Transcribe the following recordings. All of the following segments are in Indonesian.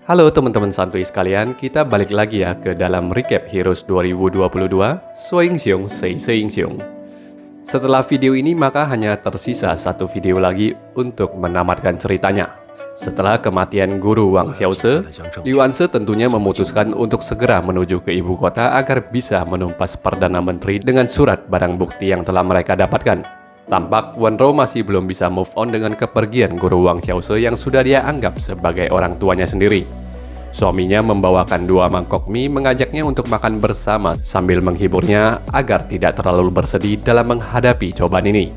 Halo teman-teman santuy sekalian, kita balik lagi ya ke dalam recap Heroes 2022 Soingxiong Sei Seingxiong. Setelah video ini maka hanya tersisa satu video lagi untuk menamatkan ceritanya. Setelah kematian guru Wang Xiaoze, Liu Anse tentunya memutuskan untuk segera menuju ke ibu kota agar bisa menumpas Perdana Menteri dengan surat barang bukti yang telah mereka dapatkan. Tampak Wenrou masih belum bisa move on dengan kepergian guru Wang Xiaoze yang sudah dia anggap sebagai orang tuanya sendiri. Suaminya membawakan 2 mangkok mie, mengajaknya untuk makan bersama sambil menghiburnya agar tidak terlalu bersedih dalam menghadapi cobaan ini.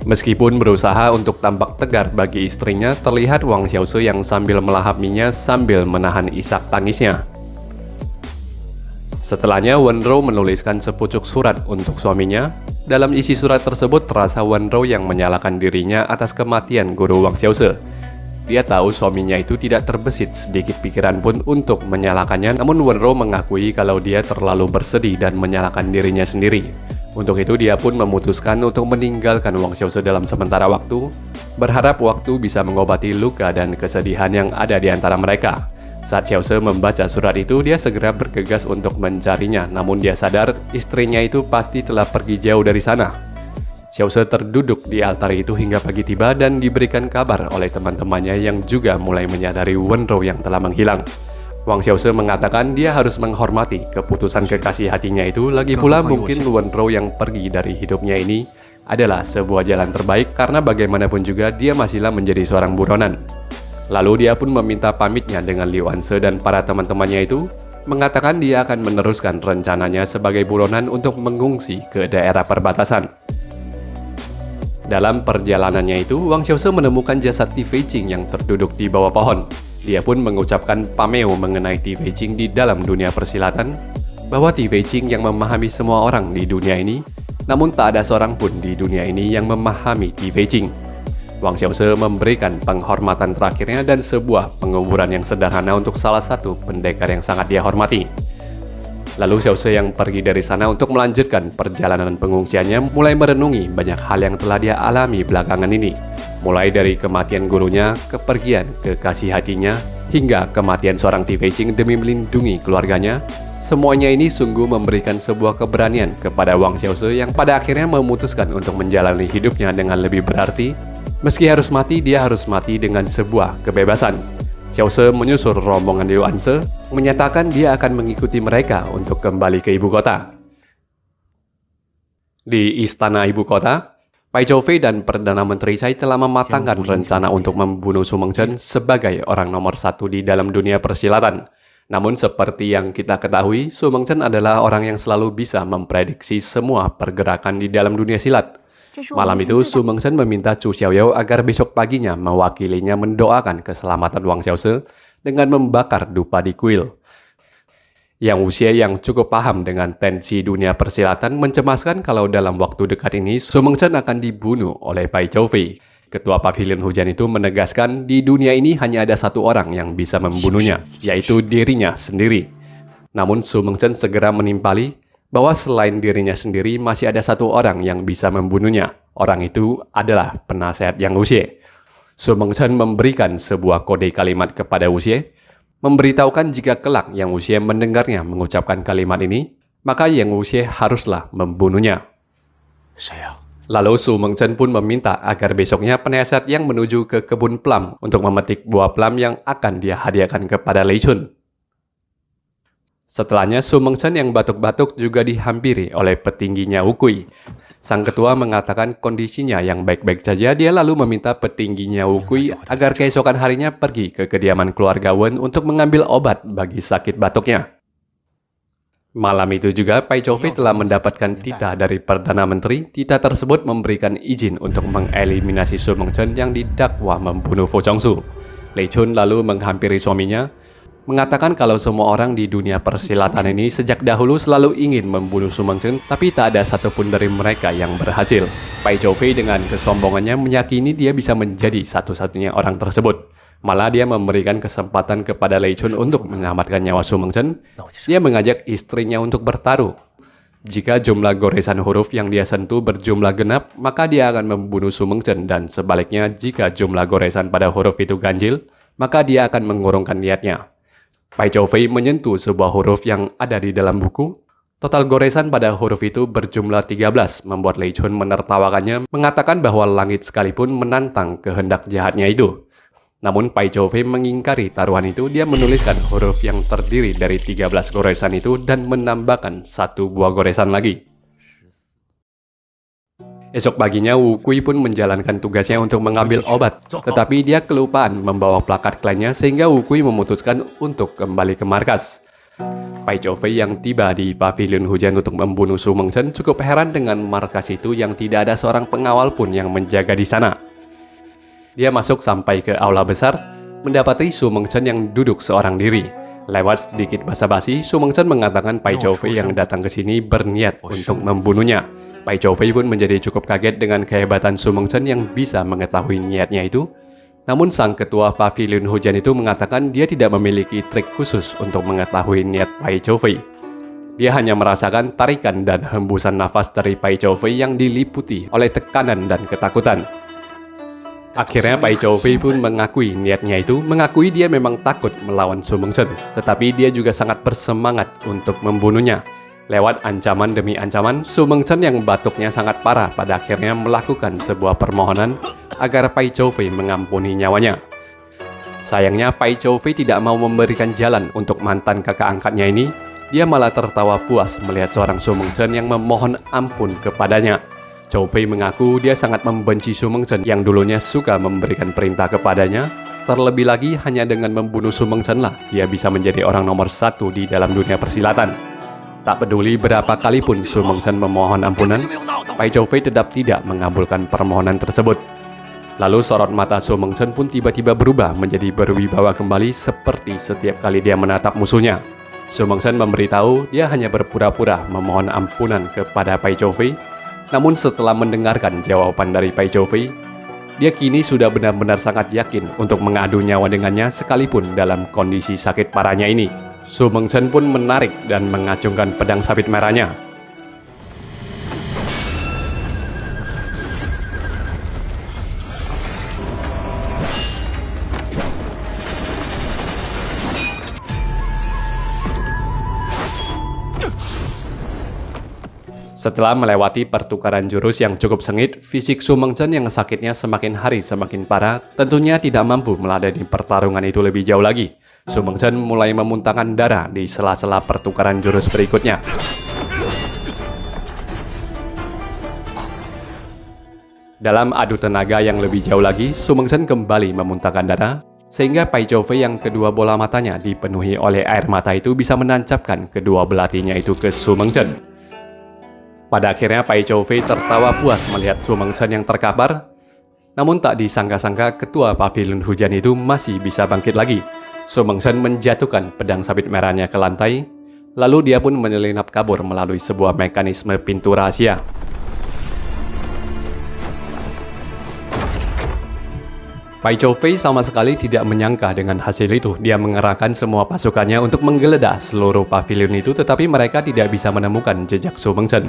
Meskipun berusaha untuk tampak tegar bagi istrinya, terlihat Wang Xiaoze yang sambil melahap mie-nya sambil menahan isak tangisnya. Setelahnya, Wenrou menuliskan sepucuk surat untuk suaminya. Dalam isi surat tersebut terasa Wenrou yang menyalahkan dirinya atas kematian guru Wang Xiaoze. Dia tahu suaminya itu tidak terbesit sedikit pikiran pun untuk menyalahkannya, namun Wenrou mengakui kalau dia terlalu bersedih dan menyalahkan dirinya sendiri. Untuk itu dia pun memutuskan untuk meninggalkan Wang Xiaoze dalam sementara waktu, berharap waktu bisa mengobati luka dan kesedihan yang ada di antara mereka. Saat Xiaoze membaca surat itu, dia segera bergegas untuk mencarinya, namun dia sadar istrinya itu pasti telah pergi jauh dari sana. Xiaoze terduduk di altar itu hingga pagi tiba dan diberikan kabar oleh teman-temannya yang juga mulai menyadari Wenrou yang telah menghilang. Wang Xiaoze mengatakan dia harus menghormati keputusan kekasih hatinya itu, lagi pula mungkin Wenrou yang pergi dari hidupnya ini adalah sebuah jalan terbaik karena bagaimanapun juga dia masihlah menjadi seorang buronan. Lalu dia pun meminta pamitnya dengan Liu Anse dan para teman-temannya itu, mengatakan dia akan meneruskan rencananya sebagai buronan untuk mengungsi ke daerah perbatasan. Dalam perjalanannya itu, Wang Xiaoze menemukan jasad Ti Feiqing yang terduduk di bawah pohon. Dia pun mengucapkan pameo mengenai Ti Feiqing di dalam dunia persilatan, bahwa Ti Feiqing yang memahami semua orang di dunia ini, namun tak ada seorang pun di dunia ini yang memahami Ti Feiqing. Wang Xiaoze memberikan penghormatan terakhirnya dan sebuah penguburan yang sederhana untuk salah satu pendekar yang sangat dia hormati. Lalu Xiaoze yang pergi dari sana untuk melanjutkan perjalanan pengungsiannya mulai merenungi banyak hal yang telah dia alami belakangan ini. Mulai dari kematian gurunya, kepergian kekasih hatinya, hingga kematian seorang Ti Feiqing demi melindungi keluarganya. Semuanya ini sungguh memberikan sebuah keberanian kepada Wang Xiaoze yang pada akhirnya memutuskan untuk menjalani hidupnya dengan lebih berarti. Meski harus mati, dia harus mati dengan sebuah kebebasan. Xiaoze menyusul rombongan Liu Anse, menyatakan dia akan mengikuti mereka untuk kembali ke ibu kota. Di istana ibu kota, Pai Zhou dan Perdana Menteri Tsai telah mematangkan rencana untuk membunuh Su Mengchen sebagai orang nomor 1 di dalam dunia persilatan. Namun seperti yang kita ketahui, Su Mengchen adalah orang yang selalu bisa memprediksi semua pergerakan di dalam dunia silat. Malam itu, Su Mengchen meminta Chu Xiaoyao agar besok paginya mewakilinya mendoakan keselamatan Wang Xiaoze dengan membakar dupa di kuil. Yang Wuxie yang cukup paham dengan tensi dunia persilatan mencemaskan kalau dalam waktu dekat ini Su Mengchen akan dibunuh oleh Pai Zhou. Ketua Pavilion Hujan itu menegaskan di dunia ini hanya ada satu orang yang bisa membunuhnya, yaitu dirinya sendiri. Namun Su Mengchen segera menimpali bahwa selain dirinya sendiri masih ada satu orang yang bisa membunuhnya. Orang itu adalah penasehat Yang Wuxie. Su Mengchen memberikan sebuah kode kalimat kepada Wuxie, memberitahukan jika kelak Yang Wuxie mendengarnya mengucapkan kalimat ini, maka Yang Wuxie haruslah membunuhnya. Lalu Su Mengchen pun meminta agar besoknya penasehat yang menuju ke kebun plum untuk memetik buah plum yang akan dia hadiahkan kepada Lei Chun. Setelahnya, Su Mengchen yang batuk-batuk juga dihampiri oleh petingginya Wukui. Sang ketua mengatakan kondisinya yang baik-baik saja, dia lalu meminta petingginya Wukui agar keesokan harinya pergi ke kediaman keluarga Wen untuk mengambil obat bagi sakit batuknya. Malam itu juga, Pai Zhou telah mendapatkan titah dari Perdana Menteri. Titah tersebut memberikan izin untuk mengeliminasi Su Mengchen yang didakwa membunuh Fu Zhongsu. Lei Chun lalu menghampiri suaminya, mengatakan kalau semua orang di dunia persilatan ini sejak dahulu selalu ingin membunuh Su Mengchen, tapi tak ada satupun dari mereka yang berhasil. Pai Zhou dengan kesombongannya meyakini dia bisa menjadi satu-satunya orang tersebut. Malah dia memberikan kesempatan kepada Lei Chun untuk menyelamatkan nyawa Su Mengchen. Dia mengajak istrinya untuk bertaruh. Jika jumlah goresan huruf yang dia sentuh berjumlah genap, maka dia akan membunuh Su Mengchen, dan sebaliknya jika jumlah goresan pada huruf itu ganjil, maka dia akan mengurungkan niatnya. Pai Chou-fei menyentuh sebuah huruf yang ada di dalam buku. Total goresan pada huruf itu berjumlah 13, membuat Lei Chun menertawakannya, mengatakan bahwa langit sekalipun menantang kehendak jahatnya itu. Namun Pai Chou-fei mengingkari taruhan itu. Dia menuliskan huruf yang terdiri dari 13 goresan itu dan menambahkan satu buah goresan lagi. Esok paginya, Wu Kui pun menjalankan tugasnya untuk mengambil obat. Tetapi dia kelupaan membawa plakat kliennya sehingga Wu Kui memutuskan untuk kembali ke markas. Pai Chou-fei yang tiba di pavilion hujan untuk membunuh Su Mengchen cukup heran dengan markas itu yang tidak ada seorang pengawal pun yang menjaga di sana. Dia masuk sampai ke aula besar, mendapati Su Mengchen yang duduk seorang diri. Lewat sedikit basa-basi, Su Mengchen mengatakan Pai Chou-fei yang datang ke sini berniat untuk membunuhnya. Pai Chou-fei pun menjadi cukup kaget dengan kehebatan Su Mengchen yang bisa mengetahui niatnya itu. Namun sang ketua pavilion hujan itu mengatakan dia tidak memiliki trik khusus untuk mengetahui niat Pai Chou-fei. Dia hanya merasakan tarikan dan hembusan nafas dari Pai Chou-fei yang diliputi oleh tekanan dan ketakutan. Akhirnya Pai Chou-fei pun mengakui niatnya itu, mengakui dia memang takut melawan Su Mengchen, tetapi dia juga sangat bersemangat untuk membunuhnya. Lewat ancaman demi ancaman, Su Mengchen yang batuknya sangat parah pada akhirnya melakukan sebuah permohonan agar Pai Chou-fei mengampuni nyawanya. Sayangnya Pai Chou-fei tidak mau memberikan jalan untuk mantan kakak angkatnya ini. Dia malah tertawa puas melihat seorang Su Mengchen yang memohon ampun kepadanya. Chou-fei mengaku dia sangat membenci Su Mengchen yang dulunya suka memberikan perintah kepadanya. Terlebih lagi hanya dengan membunuh Su Mengchen lah dia bisa menjadi orang nomor 1 di dalam dunia persilatan. Tak peduli berapa kali pun Su Mengchen memohon ampunan, Pai Chou-fei tetap tidak mengabulkan permohonan tersebut. Lalu sorot mata Su Mengchen pun tiba-tiba berubah menjadi berwibawa kembali seperti setiap kali dia menatap musuhnya. Su Mengchen memberitahu dia hanya berpura-pura memohon ampunan kepada Pai Chou-fei. Namun setelah mendengarkan jawaban dari Pai Chou-fei, dia kini sudah benar-benar sangat yakin untuk mengadu nyawa dengannya sekalipun dalam kondisi sakit parahnya ini. Su Mengchen pun menarik dan mengacungkan pedang sabit merahnya. Setelah melewati pertukaran jurus yang cukup sengit, fisik Su Mengchen yang sakitnya semakin hari semakin parah tentunya tidak mampu meladeni pertarungan itu lebih jauh lagi. Su Mengchen mulai memuntahkan darah di sela-sela pertukaran jurus berikutnya. Dalam adu tenaga yang lebih jauh lagi, Su Mengchen kembali memuntahkan darah, sehingga Pai Chou-fei yang kedua bola matanya dipenuhi oleh air mata itu bisa menancapkan kedua belatinya itu ke Su Mengchen. Pada akhirnya Pai Chou-fei tertawa puas melihat Su Mengchen yang terkapar. Namun tak disangka-sangka ketua pavilion hujan itu masih bisa bangkit lagi. Su Mengchen menjatuhkan pedang sabit merahnya ke lantai, lalu dia pun menyelinap kabur melalui sebuah mekanisme pintu rahasia. Pai Chou-fei sama sekali tidak menyangka dengan hasil itu. Dia mengerahkan semua pasukannya untuk menggeledah seluruh pavilion itu, tetapi mereka tidak bisa menemukan jejak Su Mengchen.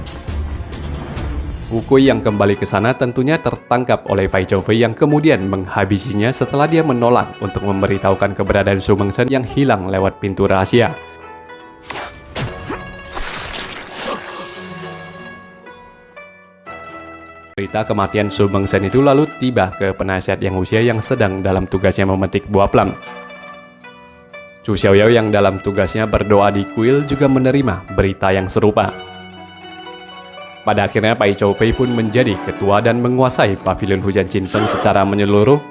Wu Kui yang kembali ke sana tentunya tertangkap oleh Pai Chou-fei yang kemudian menghabisinya setelah dia menolak untuk memberitahukan keberadaan Su Mengchen yang hilang lewat pintu rahasia. Berita kematian Su Mengchen itu lalu tiba ke penasihat yang usia yang sedang dalam tugasnya memetik buah plum. Chu Xiaoyao yang dalam tugasnya berdoa di kuil juga menerima berita yang serupa. Pada akhirnya Pai Chou-fei pun menjadi ketua dan menguasai pavilion hujan Qinfeng secara menyeluruh.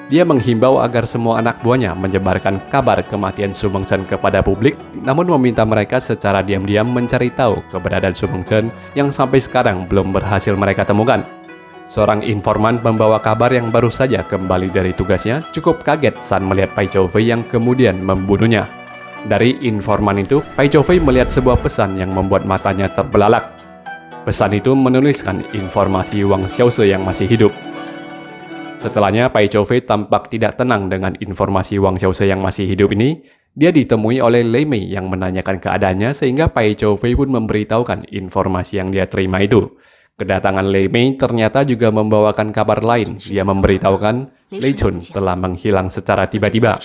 Dia menghimbau agar semua anak buahnya menyebarkan kabar kematian Su Mengchen kepada publik, namun meminta mereka secara diam-diam mencari tahu keberadaan Su Mengchen yang sampai sekarang belum berhasil mereka temukan. Seorang informan membawa kabar yang baru saja kembali dari tugasnya cukup kaget saat melihat Pai Chou-fei yang kemudian membunuhnya. Dari informan itu, Pai Chou-fei melihat sebuah pesan yang membuat matanya terbelalak. Pesan itu menuliskan informasi Wang Xiaoze yang masih hidup. Setelahnya, Pai Chou-fei tampak tidak tenang dengan informasi Wang Xiaoze yang masih hidup ini. Dia ditemui oleh Lei Mei yang menanyakan keadaannya sehingga Pai Chou-fei pun memberitahukan informasi yang dia terima itu. Kedatangan Lei Mei ternyata juga membawakan kabar lain. Dia memberitahukan Lei Chun telah menghilang secara tiba-tiba.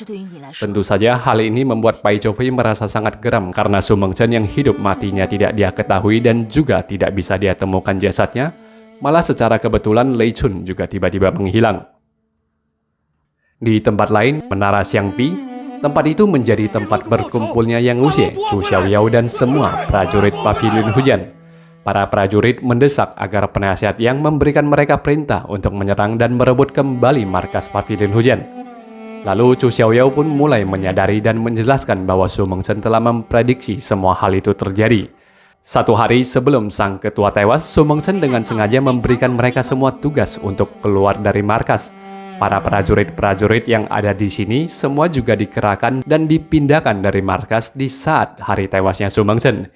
Tentu saja hal ini membuat Pai Chou-fei merasa sangat geram karena Su Mengchen yang hidup matinya tidak dia ketahui dan juga tidak bisa dia temukan jasadnya. Malah secara kebetulan Lei Chun juga tiba-tiba menghilang. Di tempat lain, Menara Xiangpi, tempat itu menjadi tempat berkumpulnya Yang Wuxie, Zhu Xiaoyao dan semua prajurit Paviliun Hujan. Para prajurit mendesak agar penasihat Yang memberikan mereka perintah untuk menyerang dan merebut kembali markas Paviliun Hujan. Lalu Zhu Xiaoyao pun mulai menyadari dan menjelaskan bahwa Su Mengchen telah memprediksi semua hal itu terjadi. Satu hari sebelum sang ketua tewas, Su Mengchen dengan sengaja memberikan mereka semua tugas untuk keluar dari markas. Para prajurit-prajurit yang ada di sini semua juga dikerahkan dan dipindahkan dari markas di saat hari tewasnya Su Mengchen.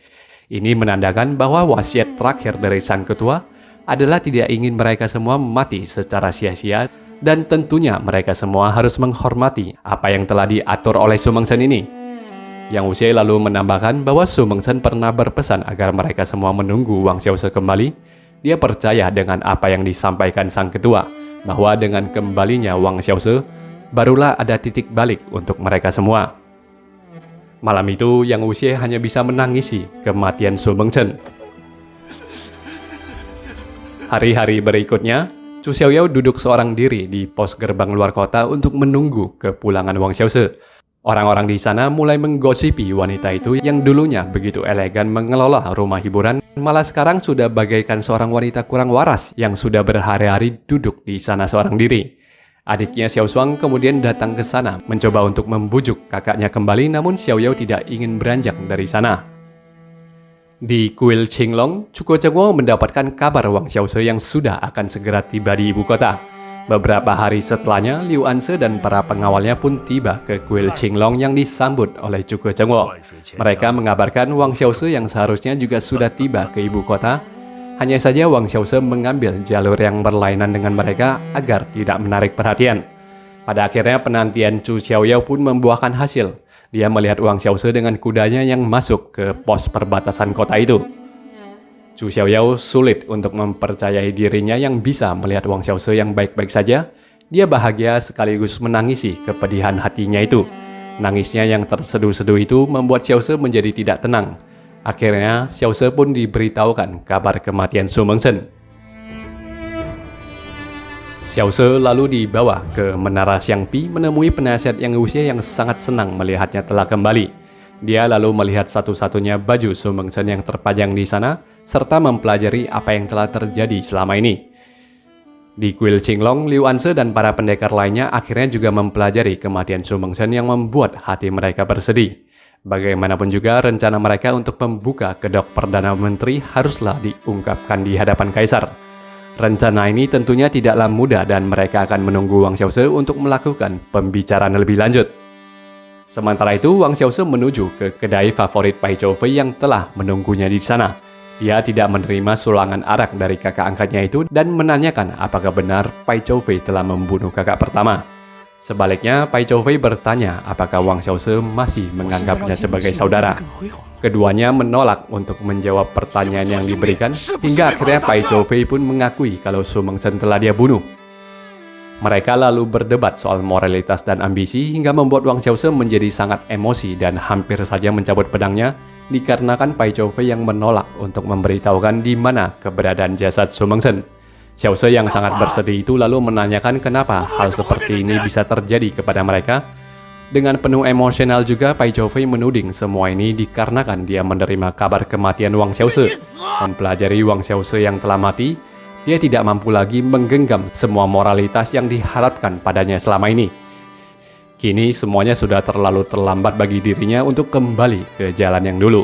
Ini menandakan bahwa wasiat terakhir dari sang ketua adalah tidak ingin mereka semua mati secara sia-sia dan tentunya mereka semua harus menghormati apa yang telah diatur oleh Su Mengchen ini. Yang Wuxie lalu menambahkan bahwa Su Mengchen pernah berpesan agar mereka semua menunggu Wang Xiaoze kembali. Dia percaya dengan apa yang disampaikan sang ketua, bahwa dengan kembalinya Wang Xiaoze, barulah ada titik balik untuk mereka semua. Malam itu, Yang Wuxie hanya bisa menangisi kematian Su Mengchen. Hari-hari berikutnya, Zhu Xiaoyao duduk seorang diri di pos gerbang luar kota untuk menunggu kepulangan Wang Xiaoze. Orang-orang di sana mulai menggosipi wanita itu yang dulunya begitu elegan mengelola rumah hiburan, malah sekarang sudah bagaikan seorang wanita kurang waras yang sudah berhari-hari duduk di sana seorang diri. Adiknya Xiao Shuang kemudian datang ke sana mencoba untuk membujuk kakaknya kembali, namun Xiaoyao tidak ingin beranjak dari sana. Di kuil Qinglong, Cuko Chengguo mendapatkan kabar Wang Xiaoze yang sudah akan segera tiba di ibu kota. Beberapa hari setelahnya, Liu Anse dan para pengawalnya pun tiba ke kuil Qinglong yang disambut oleh Cuko Chengguo. Mereka mengabarkan Wang Xiaoze yang seharusnya juga sudah tiba ke ibu kota. Hanya saja Wang Xiaoze mengambil jalur yang berlainan dengan mereka agar tidak menarik perhatian. Pada akhirnya penantian Zhu Xiaoyao pun membuahkan hasil. Dia melihat Wang Xiaoze dengan kudanya yang masuk ke pos perbatasan kota itu. Zhu Xiaoyao sulit untuk mempercayai dirinya yang bisa melihat Wang Xiaoze yang baik-baik saja. Dia bahagia sekaligus menangisi kepedihan hatinya itu. Nangisnya yang terseduh-seduh itu membuat Xiaoze menjadi tidak tenang. Akhirnya, Xiaoze pun diberitahukan kabar kematian Su Mengchen. Xiaoze lalu dibawa ke Menara Xiangpi menemui penasihat Yang Wuxie yang sangat senang melihatnya telah kembali. Dia lalu melihat satu-satunya baju Su Mengchen yang terpajang di sana, serta mempelajari apa yang telah terjadi selama ini. Di kuil Qinglong, Liu Anse dan para pendekar lainnya akhirnya juga mempelajari kematian Su Mengchen yang membuat hati mereka bersedih. Bagaimanapun juga rencana mereka untuk membuka kedok Perdana Menteri haruslah diungkapkan di hadapan Kaisar. Rencana ini tentunya tidaklah mudah dan mereka akan menunggu Wang Xiaoze untuk melakukan pembicaraan lebih lanjut. Sementara itu, Wang Xiaoze menuju ke kedai favorit Pai Chou-fei yang telah menunggunya di sana. Dia tidak menerima sulangan arak dari kakak angkatnya itu dan menanyakan apakah benar Pai Chou-fei telah membunuh kakak pertama. Sebaliknya, Pai Chou-fei bertanya apakah Wang Xiaoze masih menganggapnya sebagai saudara. Keduanya menolak untuk menjawab pertanyaan yang diberikan, hingga akhirnya Pai Chou-fei pun mengakui kalau Su Mengchen telah dia bunuh. Mereka lalu berdebat soal moralitas dan ambisi hingga membuat Wang Xiaoze menjadi sangat emosi dan hampir saja mencabut pedangnya, dikarenakan Pai Chou-fei yang menolak untuk memberitahukan di mana keberadaan jasad Su Mengchen. Xiaoze yang sangat bersedih itu lalu menanyakan kenapa hal seperti ini bisa terjadi kepada mereka. Dengan penuh emosional juga, Pai Chou-fei menuding semua ini dikarenakan dia menerima kabar kematian Wang Xiaoze. Mempelajari Wang Xiaoze yang telah mati, dia tidak mampu lagi menggenggam semua moralitas yang diharapkan padanya selama ini. Kini semuanya sudah terlalu terlambat bagi dirinya untuk kembali ke jalan yang dulu.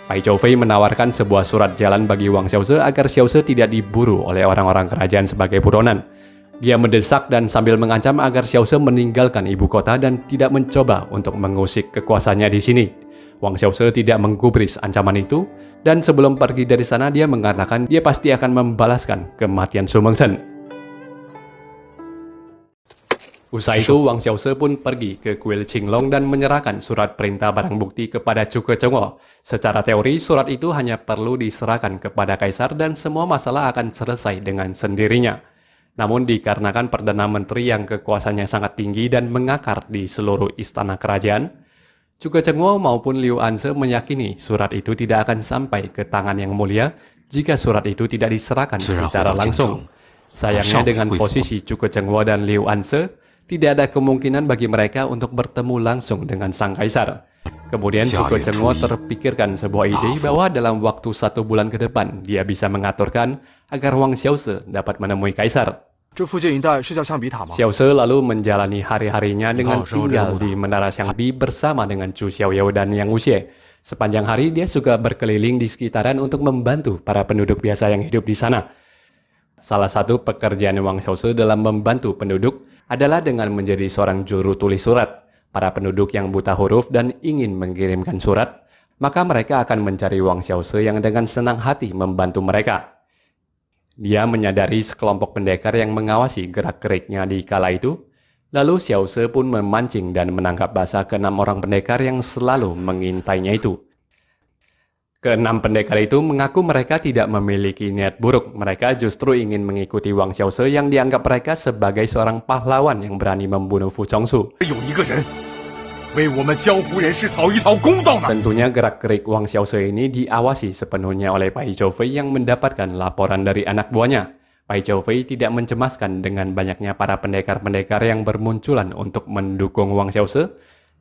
Pai Chou-fei menawarkan sebuah surat jalan bagi Wang Xiaoze agar Xiaoze tidak diburu oleh orang-orang kerajaan sebagai buronan. Dia mendesak dan sambil mengancam agar Xiaoze meninggalkan ibu kota dan tidak mencoba untuk mengusik kekuasaannya di sini. Wang Xiaoze tidak menggubris ancaman itu, dan sebelum pergi dari sana dia mengatakan dia pasti akan membalaskan kematian Su Mengchen. Usai itu, Wang Xiaoze pun pergi ke kuil Qinglong dan menyerahkan surat perintah barang bukti kepada Cuko Chengguo. Secara teori, surat itu hanya perlu diserahkan kepada Kaisar dan semua masalah akan selesai dengan sendirinya. Namun dikarenakan Perdana Menteri yang kekuasaannya sangat tinggi dan mengakar di seluruh istana kerajaan, Zhuge Zhenguo maupun Liu Anse meyakini surat itu tidak akan sampai ke tangan yang mulia jika surat itu tidak diserahkan secara langsung. Sayangnya dengan posisi Zhuge Zhenguo dan Liu Anse, tidak ada kemungkinan bagi mereka untuk bertemu langsung dengan sang kaisar. Kemudian Zhuge Zhenguo terpikirkan sebuah ide bahwa dalam waktu 1 bulan ke depan, dia bisa mengaturkan agar Wang Xiaoze dapat menemui kaisar. Xiaoze lalu menjalani hari-harinya dengan tinggal di Menara Xiangbi bersama dengan Zhu Xiaoyou dan Yang Wuxie. Sepanjang hari dia suka berkeliling di sekitaran untuk membantu para penduduk biasa yang hidup di sana. Salah satu pekerjaan Wang Xiaoze dalam membantu penduduk adalah dengan menjadi seorang juru tulis surat. Para penduduk yang buta huruf dan ingin mengirimkan surat, maka mereka akan mencari Wang Xiaoze yang dengan senang hati membantu mereka. Dia menyadari sekelompok pendekar yang mengawasi gerak-geriknya di kala itu, lalu Xiaoze pun memancing dan menangkap basah ke 6 orang pendekar yang selalu mengintainya itu. Ke-6 pendekar itu mengaku mereka tidak memiliki niat buruk, mereka justru ingin mengikuti Wang Xiaoze yang dianggap mereka sebagai seorang pahlawan yang berani membunuh Fu Chongsu. Tentunya gerak-gerik Wang Xiaoze ini diawasi sepenuhnya oleh Pai Zhoufei yang mendapatkan laporan dari anak buahnya. Pai Zhoufei tidak mencemaskan dengan banyaknya para pendekar-pendekar yang bermunculan untuk mendukung Wang Xiaoze.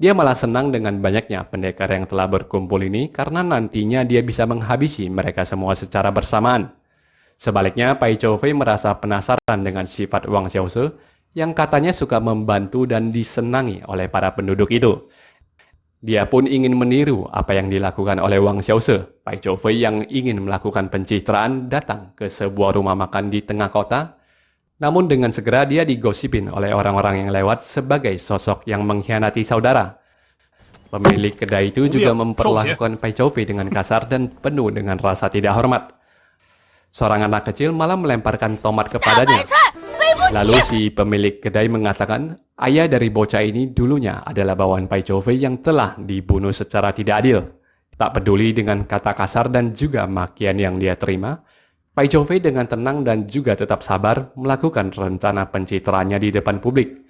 Dia malah senang dengan banyaknya pendekar yang telah berkumpul ini karena nantinya dia bisa menghabisi mereka semua secara bersamaan. Sebaliknya, Pai Zhoufei merasa penasaran dengan sifat Wang Xiaoze yang katanya suka membantu dan disenangi oleh para penduduk itu. Dia pun ingin meniru apa yang dilakukan oleh Wang Xiaoze. Pai Zhoufei yang ingin melakukan pencitraan datang ke sebuah rumah makan di tengah kota. Namun dengan segera dia digosipin oleh orang-orang yang lewat sebagai sosok yang mengkhianati saudara. Pemilik kedai itu juga memperlakukan Pai Zhoufei dengan kasar dan penuh dengan rasa tidak hormat. Seorang anak kecil malah melemparkan tomat kepadanya. Lalu si pemilik kedai mengatakan, ayah dari bocah ini dulunya adalah bawahan Pai Zhoufei yang telah dibunuh secara tidak adil. Tak peduli dengan kata kasar dan juga makian yang dia terima, Pai Zhoufei dengan tenang dan juga tetap sabar melakukan rencana pencitraannya di depan publik.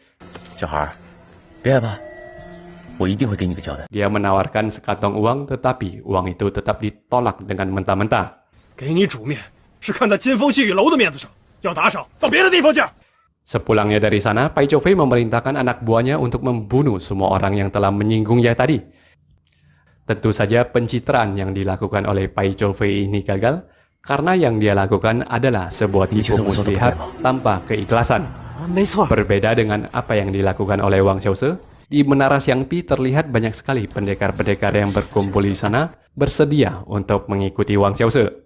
Dia menawarkan sekantong uang, tetapi uang itu tetap ditolak dengan mentah-mentah. Sepulangnya dari sana, Pai Zhoufei memerintahkan anak buahnya untuk membunuh semua orang yang telah menyinggungnya tadi. Tentu saja pencitraan yang dilakukan oleh Pai Zhoufei ini gagal, karena yang dia lakukan adalah sebuah tipu muslihat tanpa keikhlasan. Berbeda dengan apa yang dilakukan oleh Wang Xiaoze, di Menara Xiangbi terlihat banyak sekali pendekar-pendekar yang berkumpul di sana bersedia untuk mengikuti Wang Xiaoze.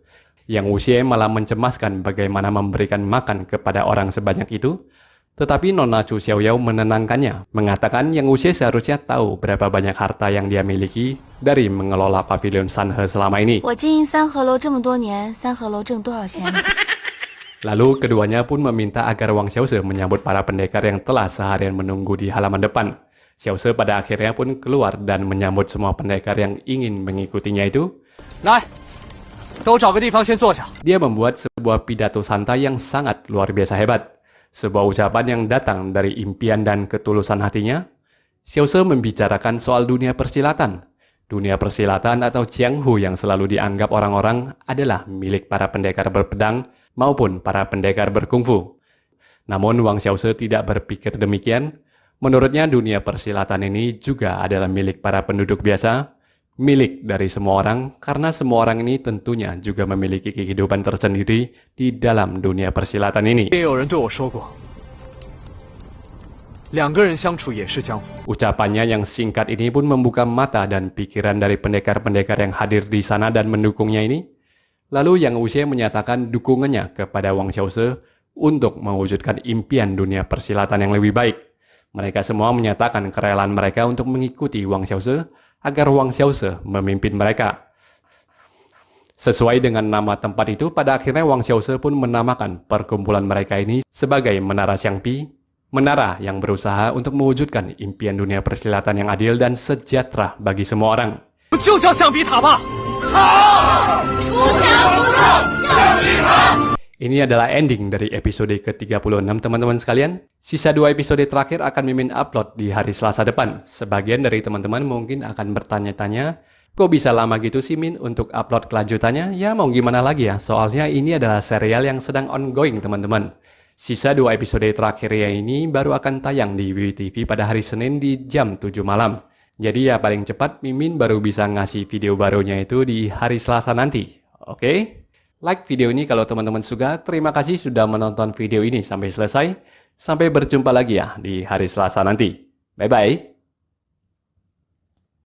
Yang Wuxie malah mencemaskan bagaimana memberikan makan kepada orang sebanyak itu. Tetapi Nona Zhu Xiaoyou menenangkannya, mengatakan Yang Wuxie seharusnya tahu berapa banyak harta yang dia miliki dari mengelola pavilion Sanhe selama ini. Lalu keduanya pun meminta agar Wang Xiaoze menyambut para pendekar yang telah seharian menunggu di halaman depan. Xiaoze pada akhirnya pun keluar dan menyambut semua pendekar yang ingin mengikutinya itu. Dia membuat sebuah pidato santai yang sangat luar biasa hebat. Sebuah ucapan yang datang dari impian dan ketulusan hatinya. Xiaoze membicarakan soal dunia persilatan. Dunia persilatan atau Jianghu yang selalu dianggap orang-orang adalah milik para pendekar berpedang maupun para pendekar berkungfu. Namun Wang Xiaoze tidak berpikir demikian. Menurutnya dunia persilatan ini juga adalah milik para penduduk biasa, milik dari semua orang, karena semua orang ini tentunya juga memiliki kehidupan tersendiri di dalam dunia persilatan ini. Ucapannya yang singkat ini pun membuka mata dan pikiran dari pendekar-pendekar yang hadir di sana dan mendukungnya ini. Lalu Yang Wuxie menyatakan dukungannya kepada Wang Xiaoze untuk mewujudkan impian dunia persilatan yang lebih baik. Mereka semua menyatakan kerelaan mereka untuk mengikuti Wang Xiaoze agar Wang Xiaoze memimpin mereka. Sesuai dengan nama tempat itu, pada akhirnya Wang Xiaoze pun menamakan perkumpulan mereka ini sebagai Menara Xiangbi, menara yang berusaha untuk mewujudkan impian dunia persilatan yang adil dan sejahtera bagi semua orang. Ini adalah ending dari episode ke-36 teman-teman sekalian. Sisa 2 episode terakhir akan Mimin upload di hari Selasa depan. Sebagian dari teman-teman mungkin akan bertanya-tanya, kok bisa lama gitu sih Min untuk upload kelanjutannya? Ya mau gimana lagi ya, soalnya ini adalah serial yang sedang ongoing teman-teman. Sisa 2 episode terakhirnya ini baru akan tayang di WTV pada hari Senin di jam 7 malam. Jadi ya paling cepat Mimin baru bisa ngasih video barunya itu di hari Selasa nanti. Oke? Like video ini kalau teman-teman suka. Terima kasih sudah menonton video ini sampai selesai. Sampai berjumpa lagi ya di hari Selasa nanti. Bye-bye.